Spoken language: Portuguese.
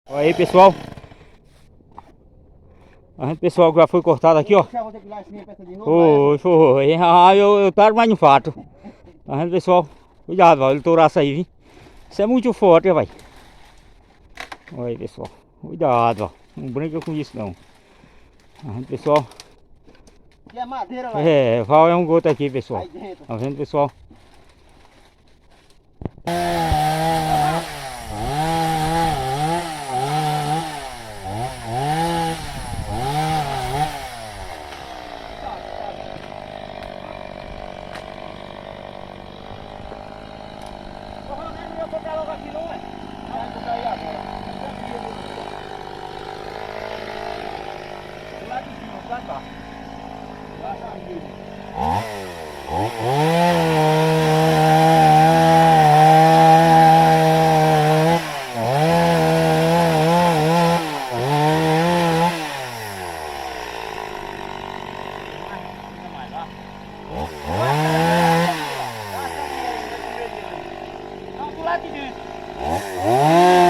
Aí pessoal, a gente pessoal já foi cortado aqui, ó. Já vou ter que ir lá esse minha peça de novo. Foi. Eu tava mais no fato. A gente pessoal, cuidado, ó, ele touraça aí, viu? Isso é muito forte, vai. Olha aí pessoal, cuidado, ó. Não brinca com isso não. A gente pessoal, E a madeira lá. vai um goto aqui pessoal. Aí dentro. Tá vendo pessoal? Eu vou botar logo aqui, não é? Vai botar aí agora. Lá de cima, lá de baixo. Lá de Não, do lado de dentro.